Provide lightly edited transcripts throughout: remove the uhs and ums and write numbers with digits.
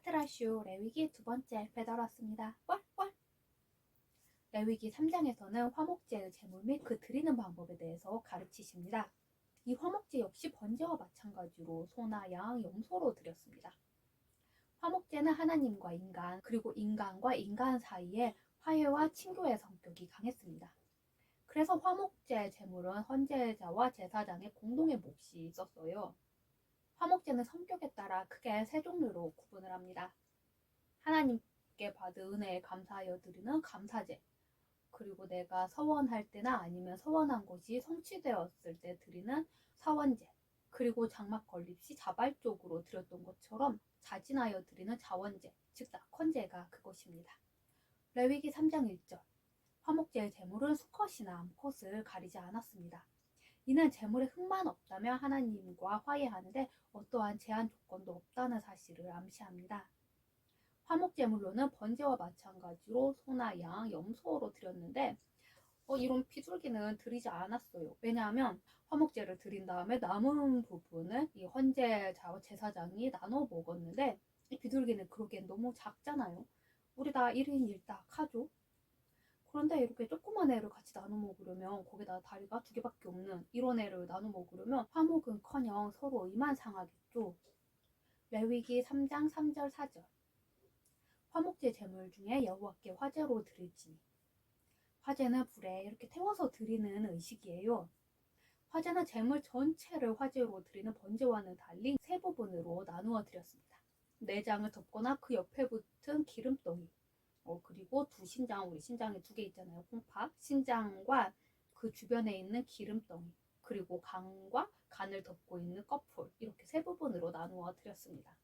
에스트라슈 레위기 두 번째 배달 왔습니다. 월. 레위기 3장에서는 화목제의 제물 및 그 드리는 방법에 대해서 가르치십니다. 이 화목제 역시 번제와 마찬가지로 소나 양, 염소로 드렸습니다. 화목제는 하나님과 인간, 그리고 인간과 인간 사이에 화해와 친교의 성격이 강했습니다. 그래서 화목제 제물은 헌제자와 제사장의 공동의 몫이 있었어요. 화목제는 성격에 따라 크게 세 종류로 구분을 합니다. 하나님께 받은 은혜에 감사하여 드리는 감사제, 그리고 내가 서원할 때나 아니면 서원한 것이 성취되었을 때 드리는 사원제, 그리고 장막 건립 시 자발적으로 드렸던 것처럼 자진하여 드리는 자원제, 즉 낙헌제가 그것입니다. 레위기 3장 1절, 화목제의 제물은 수컷이나 암컷을 가리지 않았습니다. 이는 제물에 흠만 없다면 하나님과 화해하는데 어떠한 제한 조건도 없다는 사실을 암시합니다. 화목제물로는 번제와 마찬가지로 소나 양, 염소로 드렸는데 이런 비둘기는 드리지 않았어요. 왜냐하면 화목제를 드린 다음에 남은 부분을 이 헌제자와 제사장이 나눠 먹었는데 이 비둘기는 그러기엔 너무 작잖아요. 우리 다 1인 1닭 하죠. 그런데 이렇게 조그만 애를 같이 나눠 먹으려면 거기다 다리가 2개밖에 없는 이런 애를 나눠 먹으려면 화목은커녕 서로 의만 상하겠죠. 레위기 3장 3절 4절, 화목제 제물 중에 여호와께 화제로 드릴지니. 화제는 불에 이렇게 태워서 드리는 의식이에요. 화제는 제물 전체를 화제로 드리는 번제와는 달리 세 부분으로 나누어 드렸습니다. 내장을 덮거나 그 옆에 붙은 기름덩이, 그리고 두 신장, 우리 신장에 2개 있잖아요. 콩팥 신장과 그 주변에 있는 기름덩이, 그리고 간과 간을 덮고 있는 꺼풀, 이렇게 세 부분으로 나누어 드렸습니다.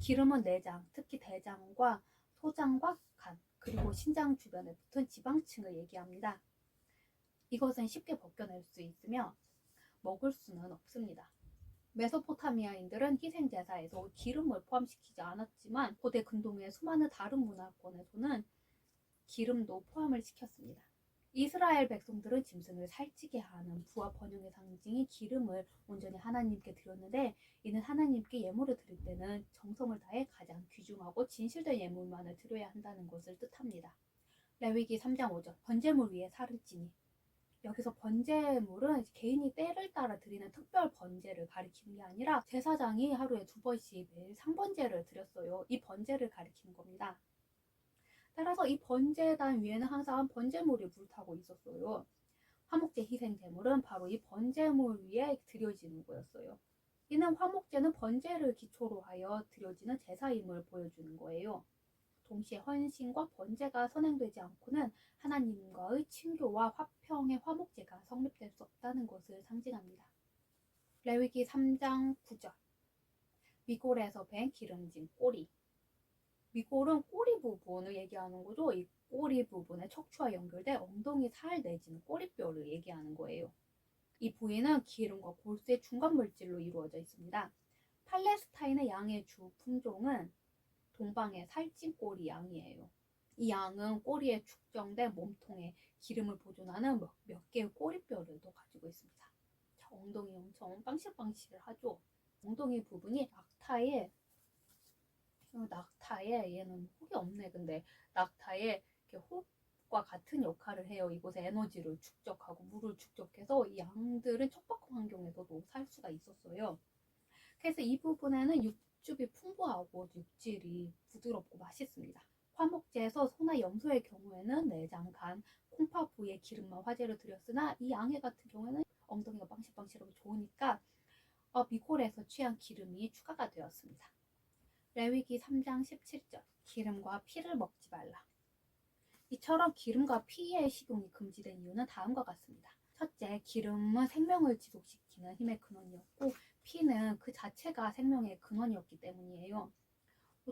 기름은 내장, 특히 대장과 소장과 간, 그리고 신장 주변에 붙은 지방층을 얘기합니다. 이것은 쉽게 벗겨낼 수 있으며 먹을 수는 없습니다. 메소포타미아인들은 희생제사에서 기름을 포함시키지 않았지만 고대 근동의 수많은 다른 문화권에서는 기름도 포함을 시켰습니다. 이스라엘 백성들은 짐승을 살찌게 하는 부와 번영의 상징인 기름을 온전히 하나님께 드렸는데, 이는 하나님께 예물을 드릴 때는 정성을 다해 가장 귀중하고 진실된 예물만을 드려야 한다는 것을 뜻합니다. 레위기 3장 5절, 번제물 위에 살을 찌니. 여기서 번제물은 개인이 때를 따라 드리는 특별 번제를 가리키는 게 아니라 제사장이 하루에 2번씩 매일 상번제를 드렸어요. 이 번제를 가리키는 겁니다. 따라서 이 번제단 위에는 항상 번제물이 불타고 있었어요. 화목제 희생제물은 바로 이 번제물 위에 드려지는 거였어요. 이는 화목제는 번제를 기초로 하여 드려지는 제사임을 보여주는 거예요. 동시에 헌신과 번제가 선행되지 않고는 하나님과의 친교와 화평의 화목제가 성립될 수 없다는 것을 상징합니다. 레위기 3장 9절, 미골에서 밴 기름진 꼬리. 미골은 꼬리 부분을 얘기하는 거죠. 이 꼬리 부분에 척추와 연결돼 엉덩이 살 내지는 꼬리뼈를 얘기하는 거예요. 이 부위는 기름과 골수의 중간 물질로 이루어져 있습니다. 팔레스타인의 양의 주 품종은 동방의 살찐 꼬리 양이에요. 이 양은 꼬리에 축정된 몸통에 기름을 보존하는 몇 개의 꼬리뼈를 또 가지고 있습니다. 엉덩이 엄청 빵실빵실 하죠. 엉덩이 부분이 낙타에 얘는 혹이 없네. 근데 낙타에 혹과 같은 역할을 해요. 이곳에 에너지를 축적하고 물을 축적해서 이 양들은 척박한 환경에서도 살 수가 있었어요. 그래서 이 부분에는 육즙이 풍부하고 육질이 부드럽고 맛있습니다. 화목제에서 소나 염소의 경우에는 내장, 간, 콩팥 부위에 기름만 화제를 드렸으나 이 양의 같은 경우에는 엉덩이가 빵실빵실하고 좋으니까 미골에서 취한 기름이 추가가 되었습니다. 레위기 3장 17절, 기름과 피를 먹지 말라. 이처럼 기름과 피의 식용이 금지된 이유는 다음과 같습니다. 첫째, 기름은 생명을 지속시키는 힘의 근원이었고 피는 그 자체가 생명의 근원이었기 때문이에요.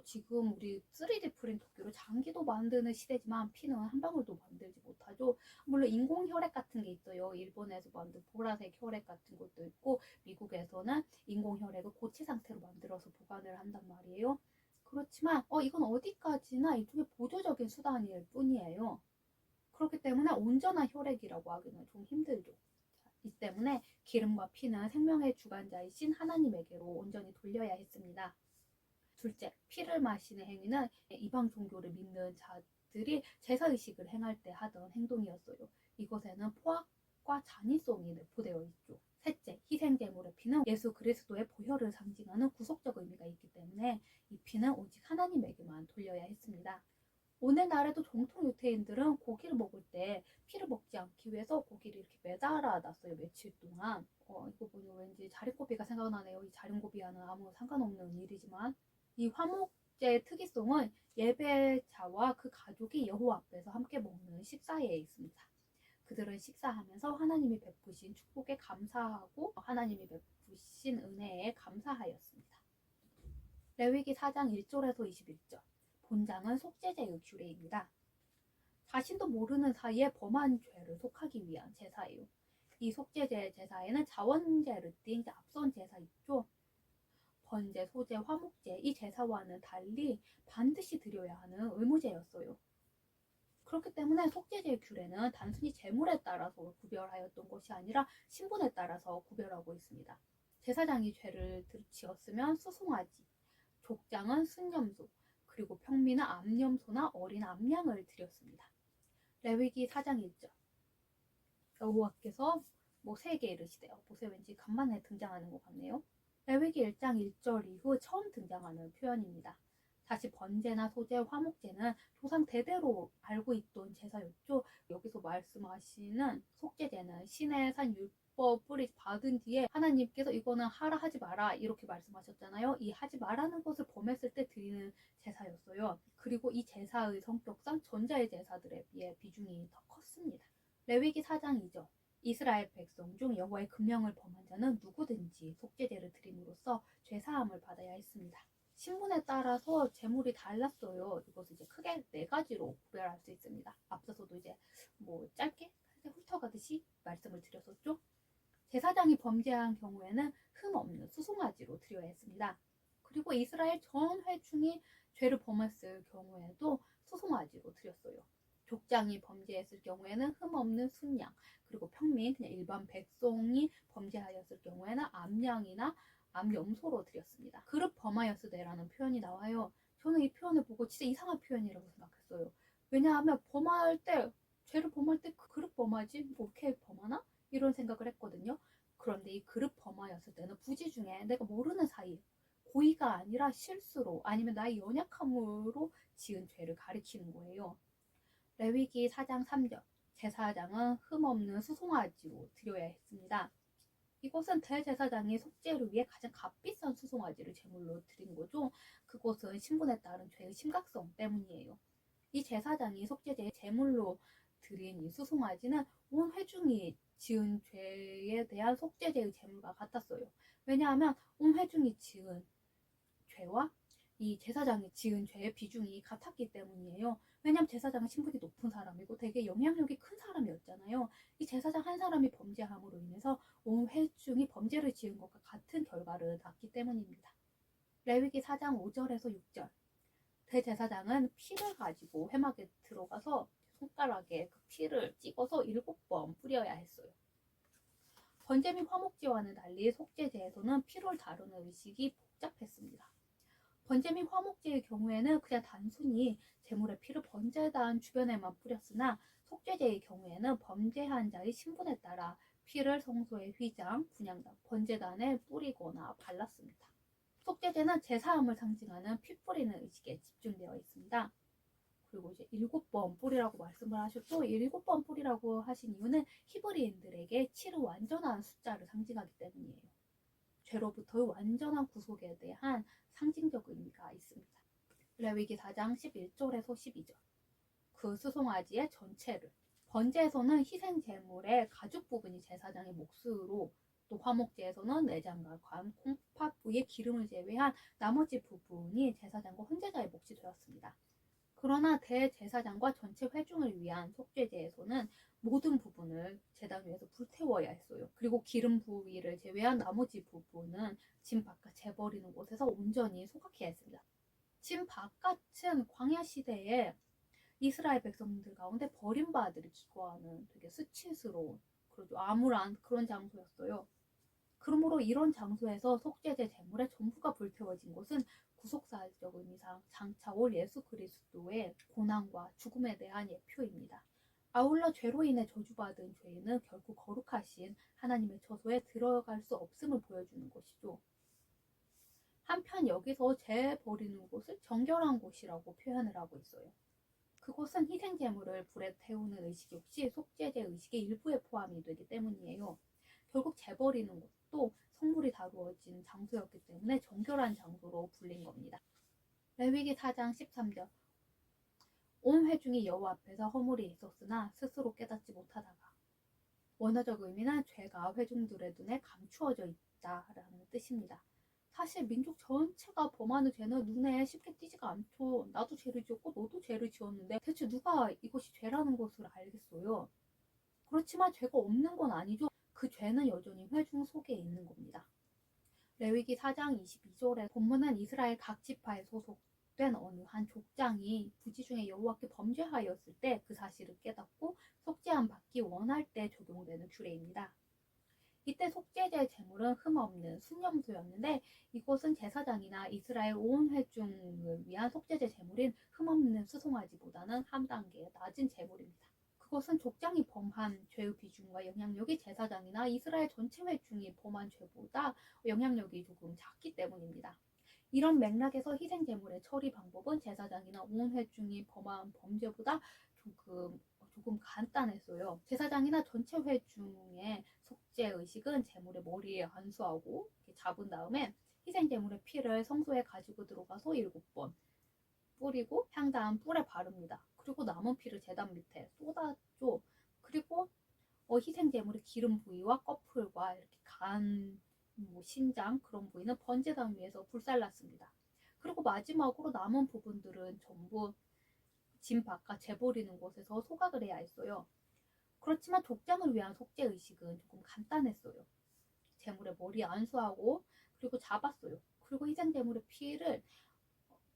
지금 우리 3D 프린터기로 장기도 만드는 시대지만 피는 한 방울도 만들지 못하죠. 물론 인공 혈액 같은 게 있어요. 일본에서 만든 보라색 혈액 같은 것도 있고 미국에서는 인공 혈액을 고체 상태로 만들어서 보관을 한단 말이에요. 그렇지만 이건 어디까지나 일종의 보조적인 수단일 뿐이에요. 그렇기 때문에 온전한 혈액이라고 하기는 좀 힘들죠. 이 때문에 기름과 피는 생명의 주관자이신 하나님에게로 온전히 돌려야 했습니다. 둘째, 피를 마시는 행위는 이방 종교를 믿는 자들이 제사의식을 행할 때 하던 행동이었어요. 이것에는 포악과 잔인성이 내포되어 있죠. 셋째, 희생제물의 피는 예수 그리스도의 보혈을 상징하는 구속적 의미가 있기 때문에 이 피는 오직 하나님에게만 돌려야 했습니다. 오늘날에도 정통 유태인들은 고기를 먹을 때 피를 먹지 않기 위해서 고기를 이렇게 매달아 놨어요. 며칠 동안. 이거 보니 왠지 자린고비가 생각나네요. 이 자린고비와는 아무 상관없는 일이지만 이 화목제의 특이성은 예배자와 그 가족이 여호와 앞에서 함께 먹는 식사에 있습니다. 그들은 식사하면서 하나님이 베푸신 축복에 감사하고 하나님이 베푸신 은혜에 감사하였습니다. 레위기 4장 1절에서 21절. 본장은 속죄제의 규례입니다. 자신도 모르는 사이에 범한 죄를 속하기 위한 제사예요. 이 속죄제 제사에는 자원제를 띤 앞선 제사 있죠. 번제, 소제, 화목제 이 제사와는 달리 반드시 드려야 하는 의무제였어요. 그렇기 때문에 속죄제의 규례는 단순히 제물에 따라서 구별하였던 것이 아니라 신분에 따라서 구별하고 있습니다. 제사장이 죄를 지었으면 수송아지, 족장은 순념소, 그리고 평민은 암염소나 어린 암양을 드렸습니다. 레위기 4장 1절. 여호와께서 모세에게 이르시되요. 모세 왠지 간만에 등장하는 것 같네요. 레위기 1장 1절 이후 처음 등장하는 표현입니다. 다시 번제나 소제, 화목제는 조상 대대로 알고 있던 제사였죠. 여기서 말씀하시는 속죄제는 신의 산 율법을 받은 뒤에 하나님께서 이거는 하라 하지 마라 이렇게 말씀하셨잖아요. 이 하지 말라는 것을 범했을 때 드리는 제사였어요. 그리고 이 제사의 성격상 전자의 제사들에 비해 비중이 더 컸습니다. 레위기 4장 2절. 이스라엘 백성 중 여호와의 금령을 범한 자는 누구든지 속죄제를 드림으로써 죄사함을 받아야 했습니다. 신분에 따라서 제물이 달랐어요. 이것을 이제 크게 4가지로 구별할 수 있습니다. 앞서서도 이제 짧게 훑어가듯이 말씀을 드렸었죠. 제사장이 범죄한 경우에는 흠 없는 수송아지로 드려야 했습니다. 그리고 이스라엘 전 회중이 죄를 범했을 경우에도 수송아지로 드렸어요. 족장이 범죄했을 경우에는 흠 없는 순양, 그리고 평민, 그냥 일반 백성이 범죄하였을 경우에는 암양이나 암염소로 드렸습니다. 그릇 범하였으되라는 표현이 나와요. 저는 이 표현을 보고 진짜 이상한 표현이라고 생각했어요. 왜냐하면 죄를 범할 때 그릇 범하지? 이렇게 범하나? 이런 생각을 했거든요. 그런데 이 그릇 범하였을 때는 부지 중에 내가 모르는 사이에 고의가 아니라 실수로 아니면 나의 연약함으로 지은 죄를 가리키는 거예요. 레위기 4장 3절. 제사장은 흠없는 수송아지로 드려야 했습니다. 이것은 대제사장이 속죄를 위해 가장 값비싼 수송아지를 제물로 드린 거죠. 그것은 신분에 따른 죄의 심각성 때문이에요. 이 제사장이 속죄제의 제물로 드린 이 수송아지는 온 회중이 지은 죄에 대한 속죄제의 제물과 같았어요. 왜냐하면 온 회중이 지은 죄와 이 제사장이 지은 죄의 비중이 같았기 때문이에요. 왜냐하면 제사장은 신분이 높은 사람이고 되게 영향력이 큰 사람이었잖아요. 이 제사장 한 사람이 범죄함으로 인해서 온 회중이 범죄를 지은 것과 같은 결과를 낳기 때문입니다. 레위기 4장 5절에서 6절. 대제사장은 피를 가지고 회막에 들어가서 손가락에 그 피를 찍어서 7번 뿌려야 했어요. 번제 및 화목제와는 달리 속죄제에서는 피를 다루는 의식이 복잡했습니다. 번제 및 화목제의 경우에는 그냥 단순히 제물의 피를 번제단 주변에만 뿌렸으나 속죄제의 경우에는 범죄한 자의 신분에 따라 피를 성소의 휘장, 분향단, 번제단에 뿌리거나 발랐습니다. 속죄제는 제사함을 상징하는 피 뿌리는 의식에 집중되어 있습니다. 그리고 이제 7번 뿌리라고 말씀을 하셨고 7번 뿌리라고 하신 이유는 히브리인들에게 7은 완전한 숫자를 상징하기 때문이에요. 죄로부터의 완전한 구속에 대한 상징적 의미가 있습니다. 레위기 4장 11절에서 12절. 그 수송아지의 전체를. 번제에서는 희생 제물의 가죽 부분이 제사장의 몫으로, 또 화목제에서는 내장과 관, 콩팥 부의 기름을 제외한 나머지 부분이 제사장과 헌제자의 몫이 되었습니다. 그러나 대제사장과 전체 회중을 위한 속죄제에서는 모든 부분을 제단 위에서 불태워야 했어요. 그리고 기름 부위를 제외한 나머지 부분은 진 바깥 재버리는 곳에서 온전히 소각해야 했습니다. 진 바깥은 광야 시대에 이스라엘 백성들 가운데 버림받은 아들이 기거하는 되게 수치스러운, 그리고 암울한 그런 장소였어요. 그러므로 이런 장소에서 속죄제 제물의 전부가 불태워진 것은 구속사적 의미상 장차 올 예수 그리스도의 고난과 죽음에 대한 예표입니다. 아울러 죄로 인해 저주받은 죄인은 결국 거룩하신 하나님의 처소에 들어갈 수 없음을 보여주는 것이죠. 한편 여기서 죄 버리는 곳을 정결한 곳이라고 표현을 하고 있어요. 그곳은 희생제물을 불에 태우는 의식 역시 속죄제 의식의 일부에 포함이 되기 때문이에요. 결국 죄 버리는 곳도 성물이 다루어진 장소였기 때문에 정결한 장소로 불린 겁니다. 레위기 4장 13절 온 회중이 여호와 앞에서 허물이 있었으나 스스로 깨닫지 못하다가 원어적 의미는 죄가 회중들의 눈에 감추어져 있다라는 뜻입니다. 사실 민족 전체가 범하는 죄는 눈에 쉽게 띄지가 않죠. 나도 죄를 지었고 너도 죄를 지었는데 대체 누가 이것이 죄라는 것을 알겠어요? 그렇지만 죄가 없는 건 아니죠. 그 죄는 여전히 회중 속에 있는 겁니다. 레위기 4장 22절에 본문은 이스라엘 각 지파에 소속된 어느 한 족장이 부지 중에 여호와께 범죄하였을 때 그 사실을 깨닫고 속죄함 받기 원할 때 적용되는 규례입니다. 이때 속죄제 제물은 흠없는 순염소였는데 이것은 제사장이나 이스라엘 온 회중을 위한 속죄제 제물인 흠없는 수송아지보다는 한 단계 낮은 제물입니다. 그것은 족장이 범한 죄의 비중과 영향력이 제사장이나 이스라엘 전체 회중이 범한 죄보다 영향력이 조금 작기 때문입니다. 이런 맥락에서 희생 제물의 처리 방법은 제사장이나 온 회중이 범한 범죄보다 조금 간단했어요. 제사장이나 전체 회중의 속죄 의식은 제물의 머리에 안수하고 잡은 다음에 희생 제물의 피를 성소에 가지고 들어가서 7번 뿌리고 향단 뿔에 바릅니다. 그리고 남은 피를 제단 밑에 쏟아줘. 그리고 희생 제물의 기름 부위와 꺼풀과 이렇게 간, 신장 그런 부위는 번제단 위에서 불살랐습니다. 그리고 마지막으로 남은 부분들은 전부 짐 바깥 재 버리는 곳에서 소각을 해야 했어요. 그렇지만 족장을 위한 속죄 의식은 조금 간단했어요. 제물의 머리 안수하고 그리고 잡았어요. 그리고 희생 제물의 피를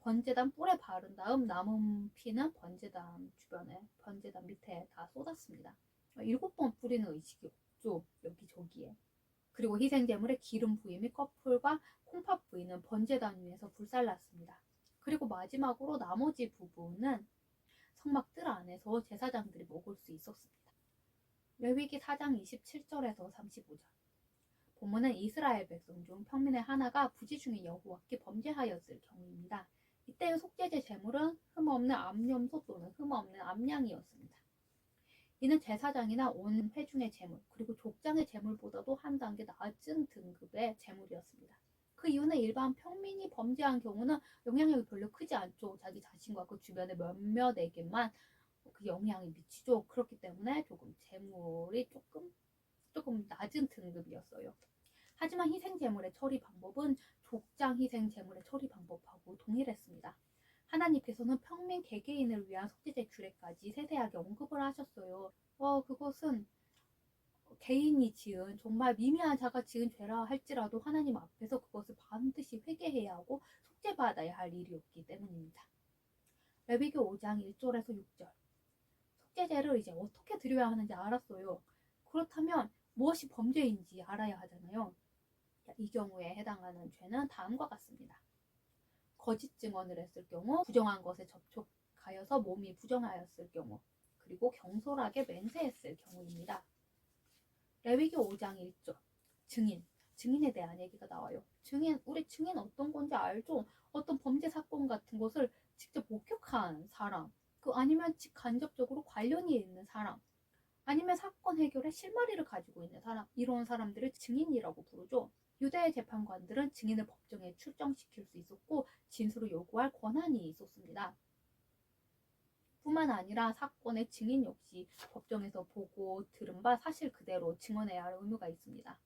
번제단 뿔에 바른 다음 남은 피는 번제단 주변에 번제단 밑에 다 쏟았습니다. 7번 뿌리는 의식이 없죠. 여기저기에. 그리고 희생 제물의 기름 부위 및 꺼풀과 콩팥 부위는 번제단 위에서 불살랐습니다. 그리고 마지막으로 나머지 부분은 성막 뜰 안에서 제사장들이 먹을 수 있었습니다. 레위기 4장 27절에서 35절 본문은 이스라엘 백성 중 평민의 하나가 부지 중에 여호와께 범죄하였을 경우입니다. 이때의 속죄제 제물은 흠없는 암염소 또는 흠없는 암양이었습니다. 이는 제사장이나 온 회중의 제물 그리고 족장의 제물보다도 한 단계 낮은 등급의 제물이었습니다. 그 이유는 일반 평민이 범죄한 경우는 영향력이 별로 크지 않죠. 자기 자신과 그 주변의 몇몇에게만 그 영향이 미치죠. 그렇기 때문에 조금 제물이 조금 낮은 등급이었어요. 하지만 희생 제물의 처리 방법은 족장 희생 제물의 처리 방법하고 동일했습니다. 하나님께서는 평민 개개인을 위한 속죄제 규례까지 세세하게 언급을 하셨어요. 그것은 개인이 지은 정말 미미한 자가 지은 죄라 할지라도 하나님 앞에서 그것을 반드시 회개해야 하고 속죄받아야 할 일이었기 때문입니다. 레위기 5장 1절에서 6절 속죄제를 이제 어떻게 드려야 하는지 알았어요. 그렇다면 무엇이 범죄인지 알아야 하잖아요. 이 경우에 해당하는 죄는 다음과 같습니다. 거짓 증언을 했을 경우, 부정한 것에 접촉하여서 몸이 부정하였을 경우, 그리고 경솔하게 맹세했을 경우입니다. 레위기 5장 1절 증인에 대한 얘기가 나와요. 우리 증인 어떤 건지 알죠? 어떤 범죄 사건 같은 것을 직접 목격한 사람, 아니면 직간접적으로 관련이 있는 사람, 아니면 사건 해결에 실마리를 가지고 있는 사람, 이런 사람들을 증인이라고 부르죠. 유대 재판관들은 증인을 법정에 출정시킬 수 있었고 진술을 요구할 권한이 있었습니다. 뿐만 아니라 사건의 증인 역시 법정에서 보고 들은 바 사실 그대로 증언해야 할 의무가 있습니다.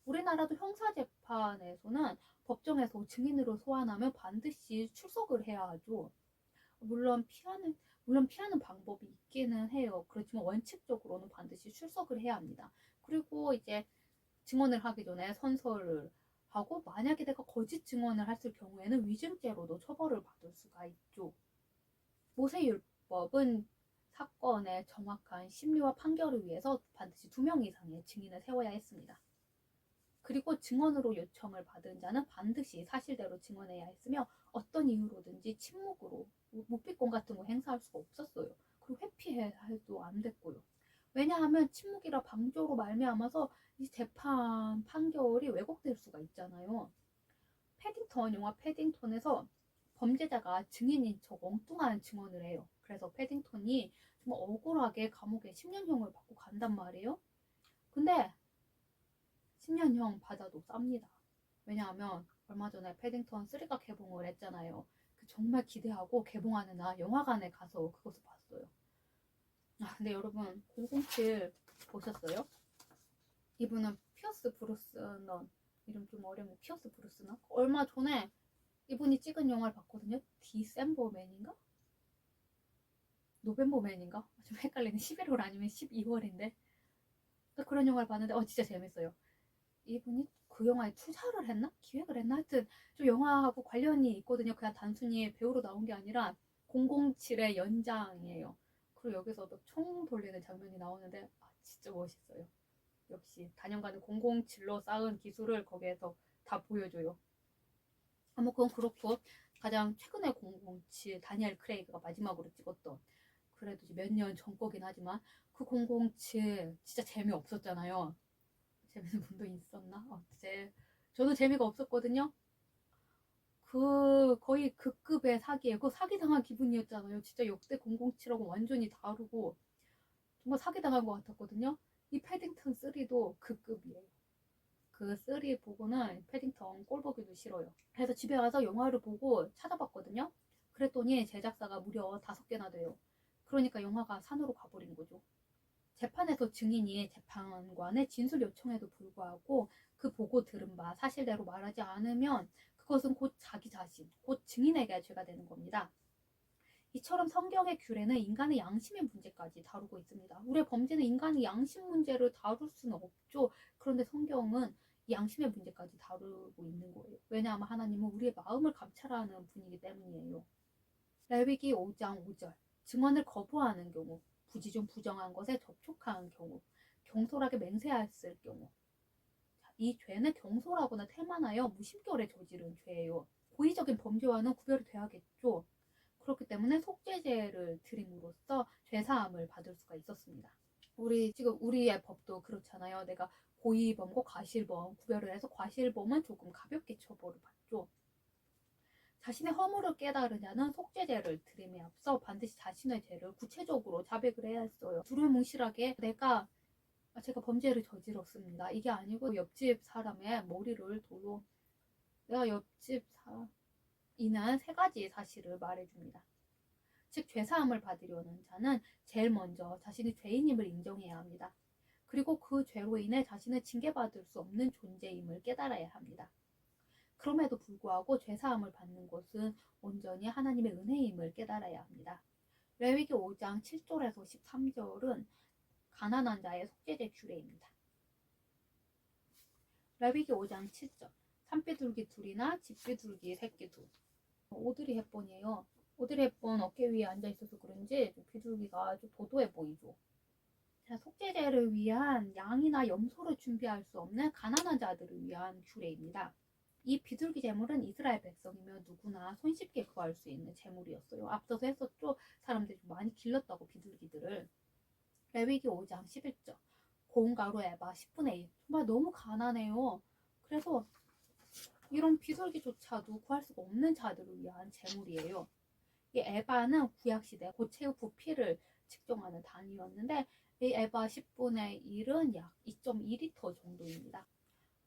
우리나라도 형사재판에서는 법정에서 증인으로 소환하면 반드시 출석을 해야 하죠. 물론 피하는 방법이 있기는 해요. 그렇지만 원칙적으로는 반드시 출석을 해야 합니다. 그리고 이제 증언을 하기 전에 선서를 하고 만약에 내가 거짓 증언을 했을 경우에는 위증죄로도 처벌을 받을 수가 있죠. 모세율법은 사건의 정확한 심리와 판결을 위해서 반드시 2명 이상의 증인을 세워야 했습니다. 그리고 증언으로 요청을 받은 자는 반드시 사실대로 증언해야 했으며 어떤 이유로든지 침묵으로 묵비권 같은 거 행사할 수가 없었어요. 그리고 회피해도 안 됐고요. 왜냐하면 침묵이라 방조로 말미암아서 이 재판 판결이 왜곡될 수가 있잖아요. 패딩턴 영화 패딩턴에서 범죄자가 증인인 척 엉뚱한 증언을 해요. 그래서 패딩턴이 정말 억울하게 감옥에 10년형을 받고 간단 말이에요. 근데 10년형 받아도 쌉니다. 왜냐하면 얼마 전에 패딩턴 3가 개봉을 했잖아요. 정말 기대하고 개봉하는 날 영화관에 가서 그것을 봤어요. 근데 여러분 007 보셨어요? 이분은 피어스 브로스넌, 이름 좀 어렵네. 피어스 브로스넌? 얼마 전에 이분이 찍은 영화를 봤거든요. 디셈버맨인가? 노벤버맨인가? 좀 헷갈리네. 11월 아니면 12월인데 그런 영화를 봤는데 진짜 재밌어요. 이분이 그 영화에 투자를 했나? 기획을 했나? 하여튼 좀 영화하고 관련이 있거든요. 그냥 단순히 배우로 나온 게 아니라 007의 연장이에요. 그리고 여기서 총 돌리는 장면이 나오는데 진짜 멋있어요. 역시 단연간의 007로 쌓은 기술을 거기에서 다 보여줘요. 뭐 그건 그렇고 가장 최근에 007 다니엘 크레이그가 마지막으로 찍었던, 그래도 몇 년 전 거긴 하지만 그 007 진짜 재미없었잖아요. 재밌는 분도 있었나? 저도 재미가 없었거든요. 거의 그 급의 사기예요. 그 사기당한 기분이었잖아요. 진짜 역대 007하고 완전히 다르고 정말 사기당한 것 같았거든요. 이 패딩턴 3도 그 급이에요. 그 3 보고는 패딩턴 꼴 보기도 싫어요. 그래서 집에 가서 영화를 보고 찾아봤거든요. 그랬더니 제작사가 무려 5개나 돼요. 그러니까 영화가 산으로 가버린 거죠. 재판에서 증인이 재판관의 진술 요청에도 불구하고 그 보고 들은 바 사실대로 말하지 않으면 그것은 곧 자기 자신, 곧 증인에게 죄가 되는 겁니다. 이처럼 성경의 규례는 인간의 양심의 문제까지 다루고 있습니다. 우리의 범죄는 인간의 양심 문제를 다룰 수는 없죠. 그런데 성경은 양심의 문제까지 다루고 있는 거예요. 왜냐하면 하나님은 우리의 마음을 감찰하는 분이기 때문이에요. 레위기 5장 5절, 증언을 거부하는 경우, 부지 중 부정한 것에 접촉한 경우, 경솔하게 맹세했을 경우, 이 죄는 경솔하거나 태만하여 무심결에 저지른 죄예요. 고의적인 범죄와는 구별이 돼야겠죠. 그렇기 때문에 속죄제를 드림으로써 죄사함을 받을 수가 있었습니다. 지금 우리의 법도 그렇잖아요. 내가 고의범과 과실범 구별을 해서 과실범은 조금 가볍게 처벌을 받죠. 자신의 허물을 깨달은 자는 속죄제를 드림에 앞서 반드시 자신의 죄를 구체적으로 자백을 해야 했어요. 두루뭉실하게 제가 범죄를 저질렀습니다, 이게 아니고 옆집 사람의 머리를 돌로, 내가 옆집 이는 3가지 사실을 말해줍니다. 즉 죄사함을 받으려는 자는 제일 먼저 자신이 죄인임을 인정해야 합니다. 그리고 그 죄로 인해 자신을 징계받을 수 없는 존재임을 깨달아야 합니다. 그럼에도 불구하고 죄사함을 받는 것은 온전히 하나님의 은혜임을 깨달아야 합니다. 레위기 5장 7절에서 13절은 가난한 자의 속죄제 규례입니다. 레위기 5장 7절, 산비둘기 둘이나 집비둘기 새끼 둘. 오드리 헵번이에요. 오드리 헵번 어깨 위에 앉아있어서 그런지 비둘기가 좀 도도해 보이죠. 속죄제를 위한 양이나 염소를 준비할 수 없는 가난한 자들을 위한 규례입니다. 이 비둘기 제물은 이스라엘 백성이면 누구나 손쉽게 구할 수 있는 제물이었어요. 앞서서 했었죠. 사람들이 많이 길렀다고 비둘기들을. 레위기 5장 11절, 고운 가루 에바 10분의 1. 정말 너무 가난해요. 그래서 이런 비둘기조차도 구할 수가 없는 자들을 위한 제물이에요. 이 에바는 구약시대 고체의 부피를 측정하는 단위였는데 이 에바 10분의 1은 약 2.2리터 정도입니다.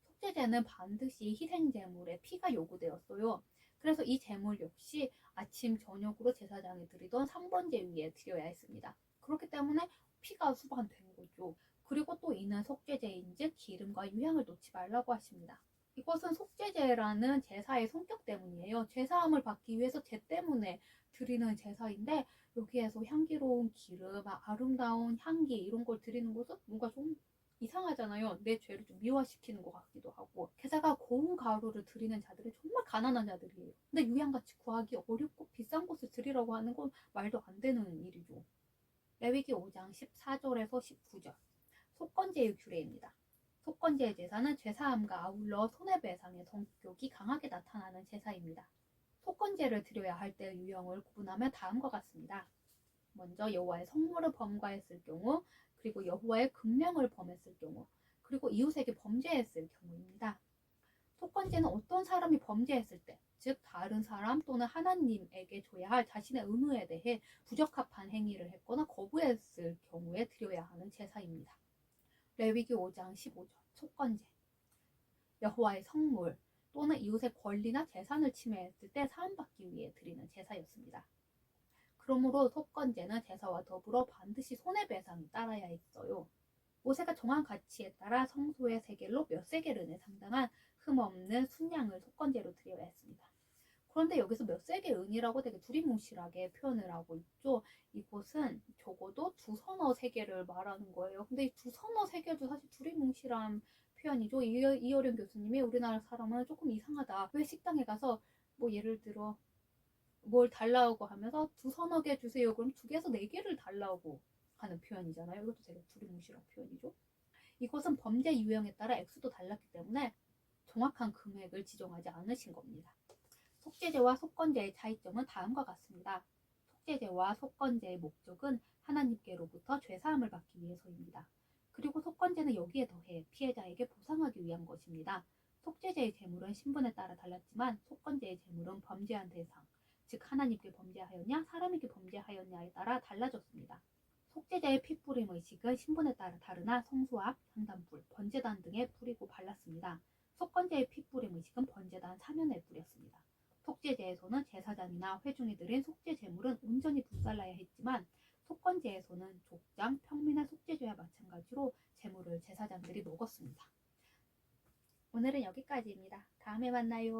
속죄제는 반드시 희생제물에 피가 요구되었어요. 그래서 이 제물 역시 아침 저녁으로 제사장이 드리던 3번제 위에 드려야 했습니다. 그렇기 때문에 피가 수반된 거죠. 그리고 또 이는 속죄제인즉 기름과 유향을 놓지 말라고 하십니다. 이것은 속죄제라는 제사의 성격 때문이에요. 제사함을 받기 위해서 죄 때문에 드리는 제사인데 여기에서 향기로운 기름, 아름다운 향기 이런 걸 드리는 것은 뭔가 좀 이상하잖아요. 내 죄를 좀 미화시키는 것 같기도 하고. 게다가 고운 가루를 드리는 자들은 정말 가난한 자들이에요. 근데 유향같이 구하기 어렵고 비싼 것을 드리라고 하는 건 말도 안 되는 일이죠. 레위기 5장 14절에서 19절, 속건제의 규례입니다. 속건제의 제사는 죄사함과 아울러 손해배상의 성격이 강하게 나타나는 제사입니다. 속건제를 드려야 할 때의 유형을 구분하면 다음과 같습니다. 먼저 여호와의 성물을 범과했을 경우, 그리고 여호와의 금명을 범했을 경우, 그리고 이웃에게 범죄했을 경우입니다. 속건제는 어떤 사람이 범죄했을 때, 즉 다른 사람 또는 하나님에게 줘야 할 자신의 의무에 대해 부적합한 행위를 했거나 거부했을 경우에 드려야 하는 제사입니다. 레위기 5장 15절 속건제. 여호와의 성물 또는 이웃의 권리나 재산을 침해했을 때 사함받기 위해 드리는 제사였습니다. 그러므로 속건제는 제사와 더불어 반드시 손해배상이 따라야 했어요. 모세가 정한 가치에 따라 성소의 세겔로 몇 세겔은에 상당한 흠없는 순양을 속건제로 드려야 했습니다. 그런데 여기서 몇 세겔은이라고 되게 두리뭉실하게 표현을 하고 있죠. 이곳은 적어도 두서너 세겔을 말하는 거예요. 근데 이 두서너 세겔도 사실 두리뭉실한 표현이죠. 이어령 교수님이 우리나라 사람은 조금 이상하다. 왜 식당에 가서 뭐 예를 들어 뭘 달라고 하면서 두서너 개 주세요. 그럼 2개에서 4개를 달라고 하는 표현이잖아요. 이것도 되게 두리뭉실한 표현이죠. 이것은 범죄 유형에 따라 액수도 달랐기 때문에 정확한 금액을 지정하지 않으신 겁니다. 속죄제와 속건제의 차이점은 다음과 같습니다. 속죄제와 속건제의 목적은 하나님께로부터 죄사함을 받기 위해서입니다. 그리고 속건제는 여기에 더해 피해자에게 보상하기 위한 것입니다. 속죄제의 제물은 신분에 따라 달랐지만 속건제의 제물은 범죄한 대상, 즉 하나님께 범죄하였냐 사람에게 범죄하였냐에 따라 달라졌습니다. 속죄제의 피 뿌림 의식은 신분에 따라 다르나 성소와 향단불, 번제단 등에 뿌리고 발랐습니다. 속건제의 피 뿌림 의식은 번제단 사면에 뿌렸습니다. 속죄제에서는 제사장이나 회중이 드린 속죄 제물은 온전히 불살라야 했지만 속건제에서는 족장, 평민의 속죄제와 마찬가지로 제물을 제사장들이 먹었습니다. 오늘은 여기까지입니다. 다음에 만나요.